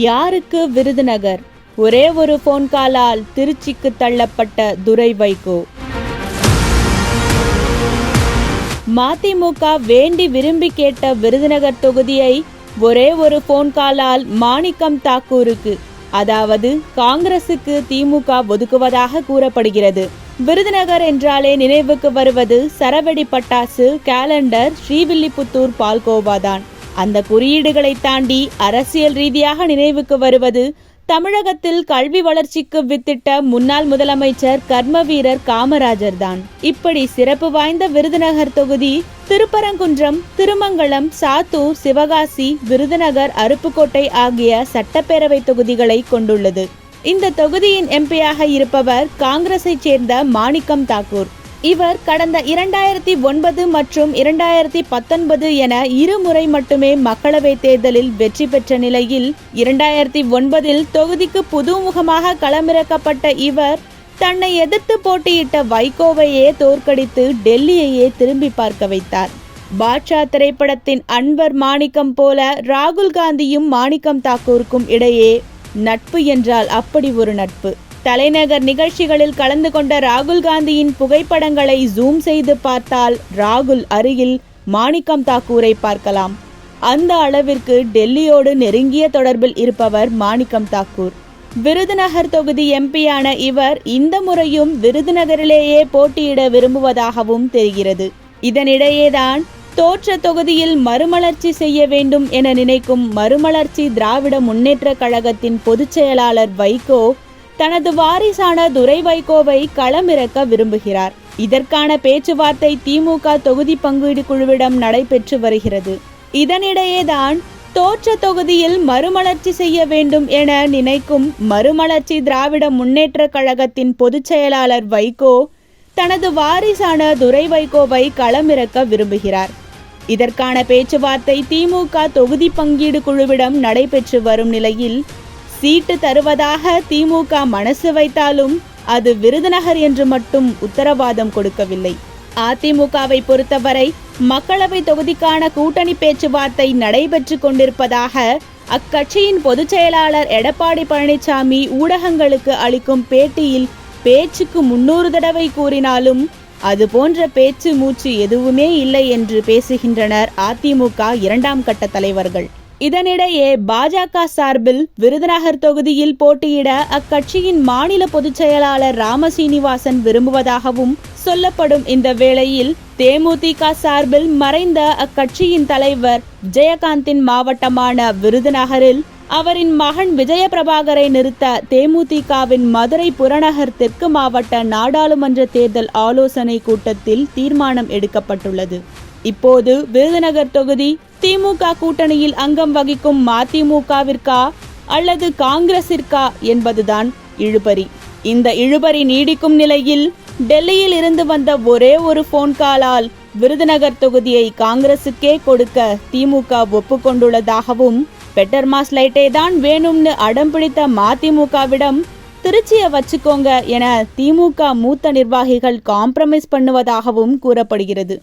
யாருக்கு விருதுநகர்? ஒரே ஒரு போன் காலால் திருச்சிக்கு தள்ளப்பட்ட துரை வைகோ. மதிமுக வேண்டி விரும்பி கேட்ட விருதுநகர் தொகுதியை ஒரே ஒரு போன் காலால் மாணிக்கம் தாக்கூருக்கு, அதாவது காங்கிரசுக்கு திமுக ஒதுக்குவதாக கூறப்படுகிறது. விருதுநகர் என்றாலே நினைவுக்கு வருவது சரவெடி பட்டாசு, கேலண்டர், ஸ்ரீவில்லிபுத்தூர் பால்கோவா தான். அந்த குறியீடுகளை தாண்டி அரசியல் ரீதியாக நினைவுக்கு வருவது தமிழகத்தில் கல்வி வளர்ச்சிக்கு வித்திட்ட முன்னாள் முதலமைச்சர் கர்மவீரர் காமராஜர் தான். இப்படி சிறப்பு வாய்ந்த விருதுநகர் தொகுதி திருப்பரங்குன்றம், திருமங்கலம், சாத்தூர், சிவகாசி, விருதுநகர், அருப்புக்கோட்டை ஆகிய சட்டப்பேரவை தொகுதிகளை கொண்டுள்ளது. இந்த தொகுதியின் எம்பியாக இருப்பவர் காங்கிரஸை சேர்ந்த மாணிக்கம் தாக்கூர். இவர் கடந்த 2009 மற்றும் 2019 என இருமுறை மட்டுமே மக்களவை தேர்தலில் வெற்றி பெற்ற நிலையில் 2009 தொகுதிக்கு புதுமுகமாக களமிறக்கப்பட்ட இவர் தன்னை எதிர்த்து போட்டியிட்ட வைகோவையே தோற்கடித்து டெல்லியையே திரும்பி பார்க்க வைத்தார். பாட்ஷா திரைப்படத்தின் அன்வர் மாணிக்கம் போல ராகுல் காந்தியும் மாணிக்கம் தாக்கூருக்கும் இடையே நட்பு என்றால் அப்படி ஒரு நட்பு. தலைநகர் நிகழ்ச்சிகளில் கலந்து கொண்ட ராகுல் காந்தியின் புகைப்படங்களை ஜூம் செய்து பார்த்தால் ராகுல் அருகில் மாணிக்கம் தாக்கூரை பார்க்கலாம். அந்த அளவிற்கு டெல்லியோடு நெருங்கிய தொடர்பில் இருப்பவர் மாணிக்கம் தாக்கூர். விருதுநகர் தொகுதி எம்பியான இவர் இந்த முறையும் விருதுநகரிலேயே போட்டியிட விரும்புவதாகவும் தெரிகிறது. இதனிடையேதான் தோற்ற தொகுதியில் மறுமலர்ச்சி செய்ய வேண்டும் என நினைக்கும் மறுமலர்ச்சி திராவிட முன்னேற்ற கழகத்தின் பொதுச் செயலாளர் வைகோ தனது வாரிசான துரை வைகோவை களமிறக்க விரும்புகிறார். இதற்கான பேச்சுவார்த்தை திமுக தொகுதி பங்கீடு குழுவிடம் நடைபெற்று வருகிறது. இதனிடையேதான் தோற்ற தொகுதியில் மறுமலர்ச்சி செய்ய வேண்டும் என நினைக்கும் மறுமலர்ச்சி திராவிட முன்னேற்ற கழகத்தின் பொதுச் செயலாளர் வைகோ தனது வாரிசான துரை வைகோவை களமிறக்க விரும்புகிறார். இதற்கான பேச்சுவார்த்தை திமுக தொகுதி பங்கீடு குழுவிடம் நடைபெற்று வரும் நிலையில் சீட்டு தருவதாக திமுக மனசு வைத்தாலும் அது விருதுநகர் என்று மட்டும் உத்தரவாதம் கொடுக்கவில்லை. அதிமுகவை பொறுத்தவரை மக்களவை தொகுதிக்கான கூட்டணி பேச்சுவார்த்தை நடைபெற்று கொண்டிருப்பதாக அக்கட்சியின் பொதுச் செயலாளர் எடப்பாடி பழனிசாமி ஊடகங்களுக்கு அளிக்கும் பேட்டியில் பேச்சுக்கு 300 தடவை கூறினாலும் அது போன்ற பேச்சு மூச்சு எதுவுமே இல்லை என்று பேசுகின்றனர் அதிமுக 2ஆம் கட்ட தலைவர்கள். இதனிடையே பாஜக சார்பில் விருதுநகர் தொகுதியில் போட்டியிட அக்கட்சியின் மாநில பொதுச் செயலாளர் ராமசீனிவாசன் விரும்புவதாகவும் சொல்லப்படும் இந்த வேளையில் தேமுதிக சார்பில் மறைந்த அக்கட்சியின் தலைவர் விஜயகாந்தின் மாவட்டமான விருதுநகரில் அவரின் மகன் விஜயபிரபாகரை நிறுத்த தேமுதிகவின் மதுரை புறநகர் தெற்கு மாவட்ட நாடாளுமன்ற தேர்தல் ஆலோசனை கூட்டத்தில் தீர்மானம் எடுக்கப்பட்டுள்ளது. இப்போது விருதுநகர் தொகுதி திமுக கூட்டணியில் அங்கம் வகிக்கும் மதிமுகவிற்கா அல்லது காங்கிரசிற்கா என்பதுதான் இழுபறி. இந்த இழுபறி நீடிக்கும் நிலையில் டெல்லியில் இருந்து வந்த ஒரே ஒரு போன் காலால் விருதுநகர் தொகுதியை காங்கிரசுக்கே கொடுக்க திமுக ஒப்புக்கொண்டுள்ளதாகவும் பெட்டர் மாஸ் லைட்டே தான் வேணும்னு அடம் பிடித்த மதிமுகவிடம் திருச்சியை வச்சுக்கோங்க என திமுக மூத்த நிர்வாகிகள் காம்ப்ரமைஸ் பண்ணுவதாகவும் கூறப்படுகிறது.